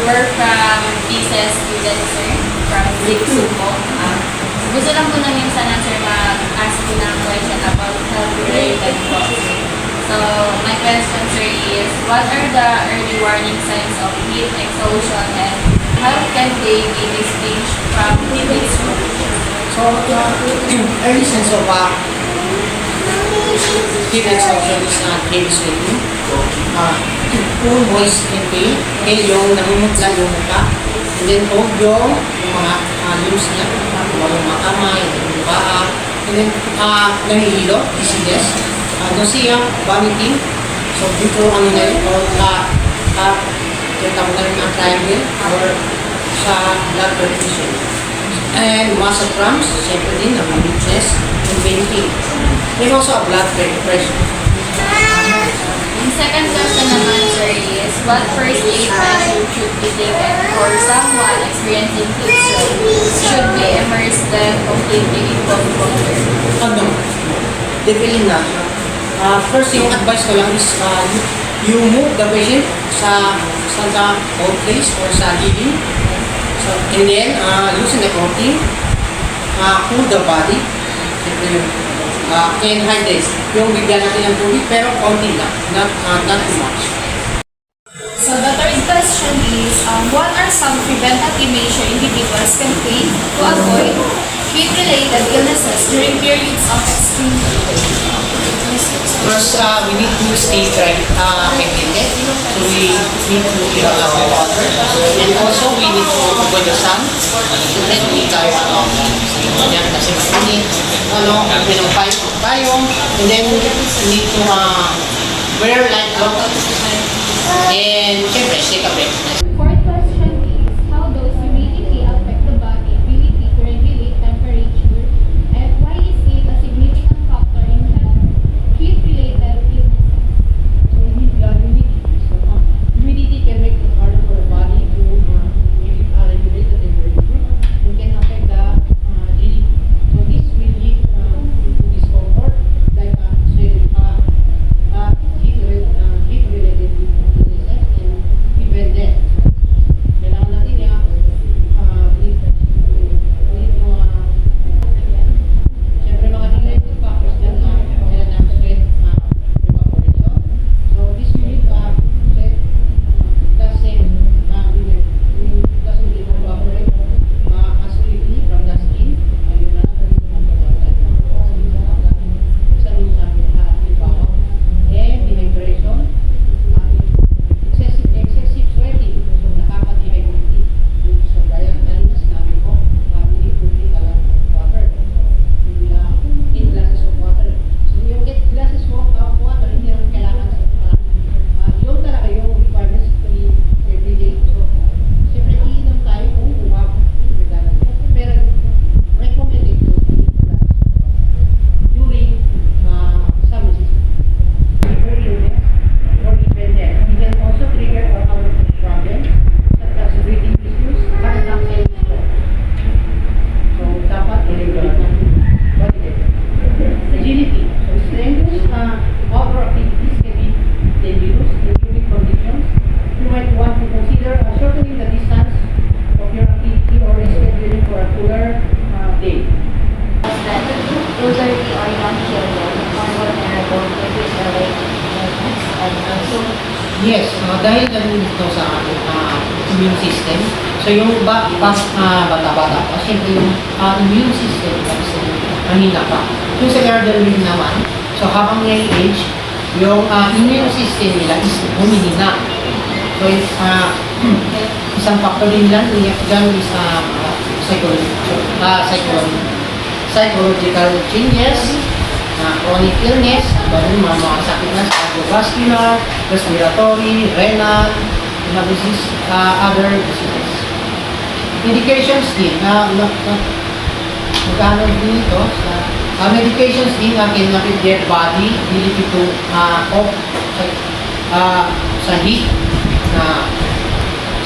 we're from thesis student, sir, from Sumo. Gusto lang po namin sana, sir, mag-ask po ng question about health-related causes. So, my question, sir, is what are the early warning signs of heat exhaustion and how can they be distinguished from heat stroke? So, early signs of heat exhaustion is heavy sweating. Full voice and pain. Okay, yung namumutla yung mukha. And then, yung mga limbs niya. Yung mga kamay, yung paa. And then, nahihilo, dizziness. Nausea, vomiting. So, dito ano na yun, or tinatawag namin ang triangle or sa blood perfusion. And muscle cramps, siyempre din, ang weakness, and pain. And also a blood pressure. Yung second question naman, sir, is what first aid measure should be taken for someone experiencing heat stroke? Should we immerse them completely in cold water? Ano? Definitely na. First, yung advice ko lang is you move the patient sa cold place or sa living. So, and then, loosen the clothing, cool the body, and hydrate. Yung bigyan natin ng tubig, pero konti lang, not too much. So the third question is, what are some preventative measures individuals can take to avoid heat-related illnesses during periods of extreme heat? First, we need to stay hydrated. So we need to drink a lot of water. And also, we need to avoid the sun. Then we tayo yan kasi mainit. Payong. And then, we need to wear light clothes. And, syempre, take a break. Fourth question is, how does humidity affect the body ability to regulate temperature, and why is it a significant factor in heat-related illnesses? So, we need humidity. So, humidity can make it hard for the body to regulate the temperature and can affect the GDP. So, this will lead to discomfort, like heat-related illnesses and even death. Kailangan natin siyempre mga related factors dyan kailangan ng sweat evaporation. So this unit sweat doesn't evaporate as quickly from the skin. Ayun na sa trabaho. And dehydration, excessive sweating, so nakaka-dehydrate. So kaya kanina sinabi ko, we need to drink a lot of water. Maybe 8 glasses of water. So yung 8 glasses of water, hindi naman kailangan sa yun talaga yung requirements every day. So siyempre iinom tayo kung umabot. Pero recommended to during summer season. Or dependent. It can also trigger other problems such as breathing issues, heart attacks, and stroke. So, dapat i-regulate natin body temperature. Agility. So, strenuous outdoor activities can be dangerous in humid conditions. You might want to consider shortening the distance of your activity or rescheduling for a cooler day. Elderly or young children are vulnerable to heat-related illness and also Yes, dahil ganun ito sa ating immune system. So yung bata-bata pa, siyempre yung immune system kasi mahina pa. Yung sa elderly naman, so habang may age, yung immune system nila is humihina. So isang factor din lang, dyan is psychological changes, chronic illness, mga sakit na cardiovascular, respiratory, renal, other diseases. Medications din, magkano din ito, medications din can affect their body, ability to cope sa heat,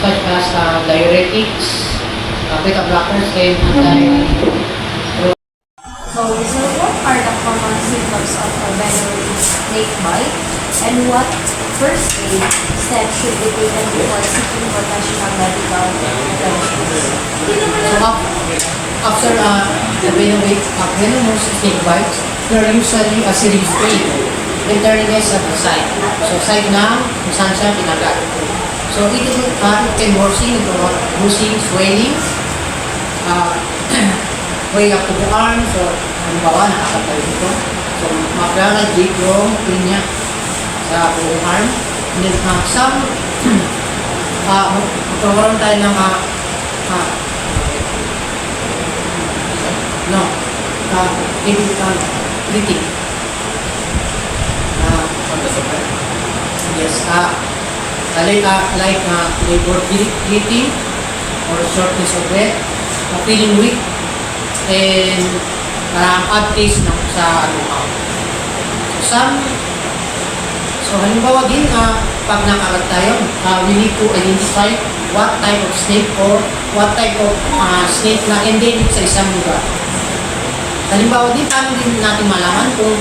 such as diuretics, beta blockers, and So what are the common symptoms of a venereal snake bite? And what first aid steps should be taken before seeking professional medical attention? So after the venomous snake bite, there are usually a serious pain and tenderness at the site. So site na kung saan siya pinagat. So it can worsen into bruising, swelling, way up to the arm. So halimbawa nakakatayo dito. So maglalagay yung pain niya sa buong arm. And then some magkaroon tayo ng critic. Yes, labor bleeding or shortness of breath, feeling weak, and parang odd taste na sa So halimbawa din, pag nakagat tayo, we need to identify what type of snake or what type of snake na endemic sa isang lugar. Halimbawa din, paano din natin malaman kung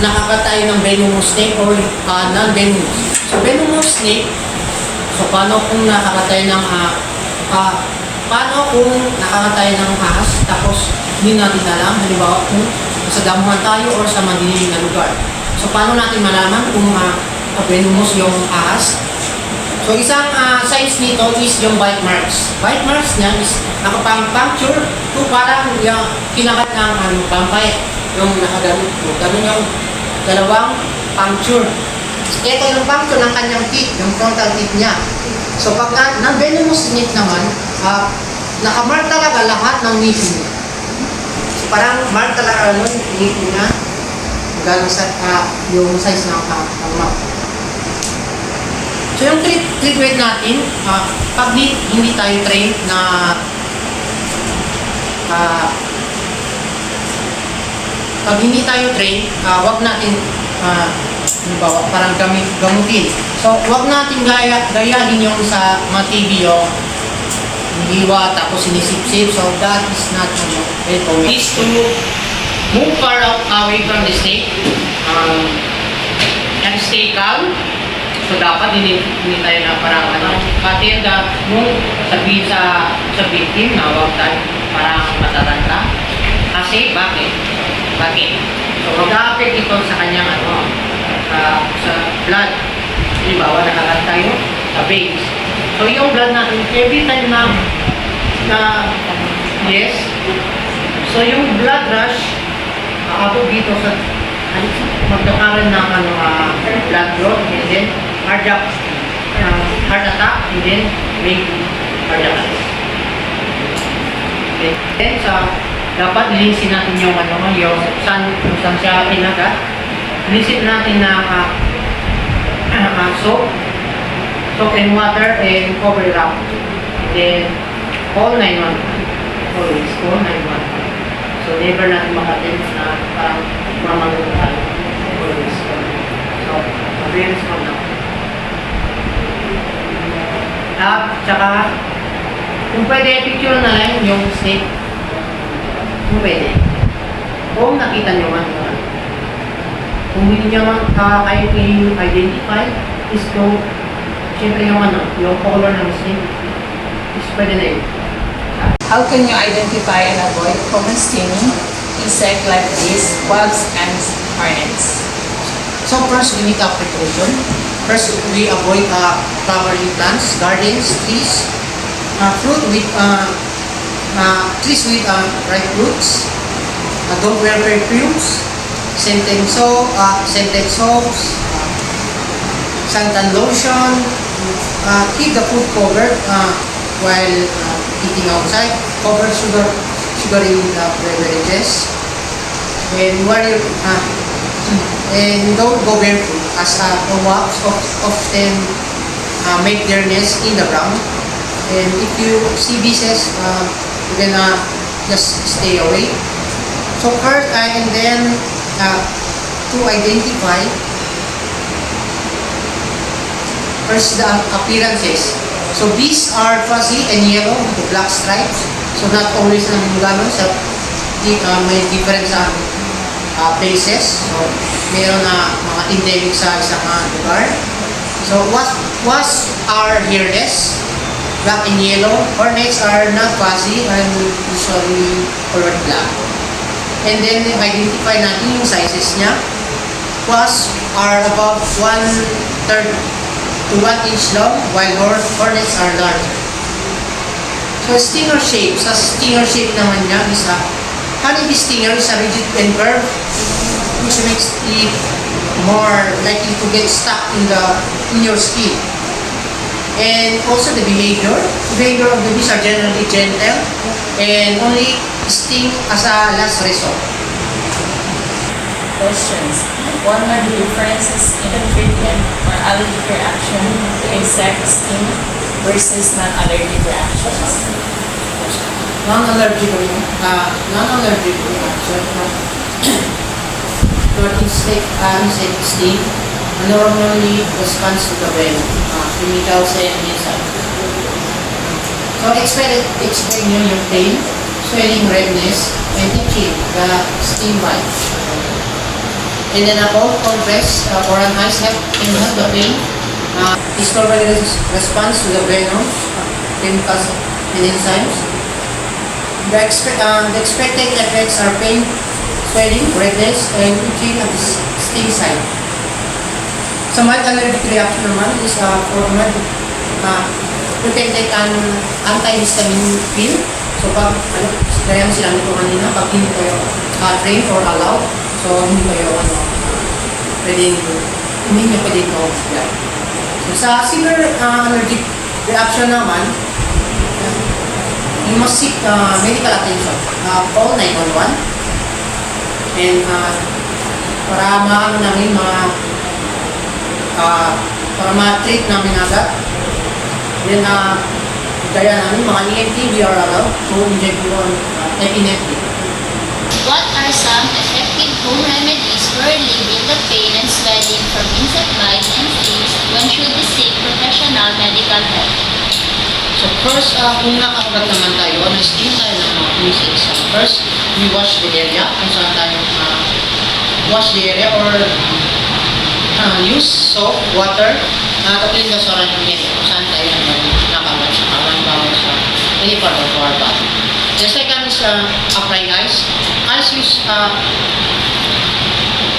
nakagat tayo ng venomous snake or non-venomous. So venomous snake, so paano kung nakagat tayo ng ahas tapos hindi natin alam, halimbawa kung sa damuhan tayo or sa madilim na lugar. So paano natin malaman kung venomous yung ahas? So isang signs nito is yung bite marks. Bite marks niya is nakapang-puncture to parang yung kinagat ng vampire. Yung nakaganit. Ganun yung dalawang puncture. Ito yung puncture ng kanyang teeth, yung frontal teeth niya. So pag non-venomous snake naman, nakamark talaga lahat ng ngipin niya. So parang mark talaga yung ngipin niya. Galing sa yung size ng mouth. So yung treatment natin, pag hindi tayo trained na wag natin halimbawa, parang gamutin. So wag natin gayahin yung sa mga TV yung hiwa tapos sinisip-sip. So that is not is to move far out away from the snake and stay calm. So dapat hindi tayo na parang pati yung sabihin sa victim na huwag tayo parang matatanda. Kasi bakit? So mag-a-affect ito sa kanyang sa blood. Halimbawa nakagat tayo sa veins. So yung blood natin every time na yes. So yung blood rush abot dito sa magkakaroon ng blood growth and then heart attack and then may cardiac arrest. Okay. Then dapat linisin natin yung yung saan siya pinagat. Linisin natin na soap and water and cover it up. And then call 911. Always call 911. So never natin makatin na parang mamagulo tayo. Always. So, awareness mo na. At saka, kung pwede, picture na lang yung snake. Kung pwede. Kung nakita nyo man. Kung hindi nyo kayo i-identify, is to, syempre yung color ng snake, is pwede na yun. How can you identify and avoid common stinging insect like these, bugs and hornets? So first, we need precaution. First, we avoid flowering plants, gardens, trees, trees with ripe fruits. Don't wear perfumes, scented soaps, suntan lotion. Keep the food covered while eating outside. Cover sugary beverages. And and don't go barefoot as wasps often make their nest in the ground. And if you see bees, you can just stay away. So first, and then to identify first the appearances. So bees are fuzzy and yellow with black stripes. So not always namin gano'n sa may different sa places. So meron na mga endemic sa isang lugar. So wasps are hairless, black and yellow. Hornets are not fuzzy and usually colored black. And then identify natin yung sizes niya. Wasps are about 1/3 to 1 inch long, while hornets are larger. So stinger shape. Sa stinger shape naman niya is honeybee stinger is a rigid and curved, which makes it more likely to get stuck in your skin. And also the behavior of the bees are generally gentle and only sting as a last resort. Questions. What are the differences in the treatment or allergic reaction to insect sting versus non-allergic reactions? Non-allergic reaction to insect sting normally responds to the venom, chemicals and enzymes. So expect nyo yung pain, swelling, redness, and itching, the sting bite. And then a cold compress or an ice can help the pain. This normally responds to the venom, chemicals and enzymes. The expected effects are pain, swelling, redness, and itching at the sting site. Sa mild allergic reaction naman is for mild, you can take an antihistamine pill. So pag, gaya mo sinabi ko kanina, pag hindi kayo trained or allowed, so hindi kayo hindi nyo pwede ito. So sa severe allergic reaction naman, you must seek medical attention. Call 911 and para maano namin para ma-treat namin agad. Then gaya namin mga EMT, we are allowed to inject you on epinephrine. What are some effective home remedies for relieving the pain and swelling from insect bites and stings? When should we seek professional medical help? So first, kung nakakagat naman tayo, na-sting tayo ng mga insects. First, we wash the area, kung saan tayo wash the area or use soap, water, to clean the surrounding area, kung saan tayo nakagat sa kawan, bawal sa any part of our body. The second is apply ice. Ice use,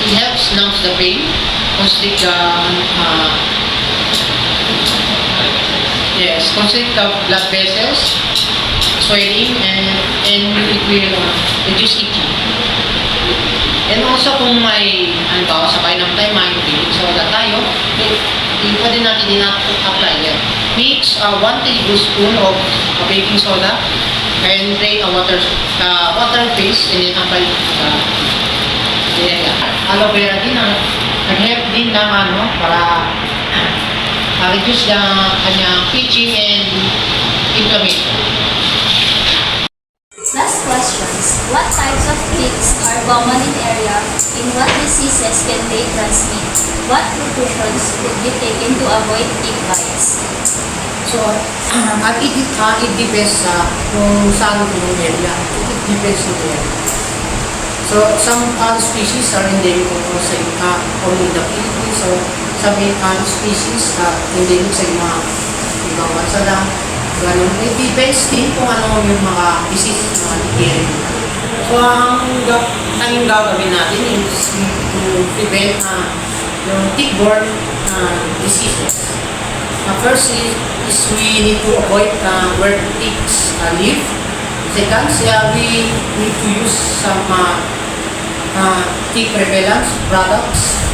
it helps numb the pain, constrict constrict the blood vessels, swelling, and it will reduce itching. And also kung may, halimbawa sa painom tayo, may baking soda tayo, pwede natin din-apply yan. Mix 1 tablespoon of baking soda and drain a water paste and then apply the area. Aloe vera din, nag-help din ng para reduce the kanyang itching and inflammation. Last questions. What types of ticks are common in area? In what diseases can they transmit? What precautions could be taken to avoid tick bites? So, it depends kung saan yung area. It depends on the area. So, some species are endemic sa only in the Philippines. So, some species endemic sa ibang bansa lang. Ganun. It depends din kung ano yung mga diseases na area. So, ang tanging gagawin natin is to prevent yung tick-borne diseases. First is we need to avoid where ticks live. Second, we need to use some tick repellent products.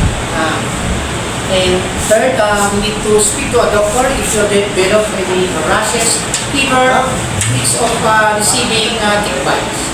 And third, we need to speak to a doctor if you develop any rashes, fever, risks of receiving tick bites.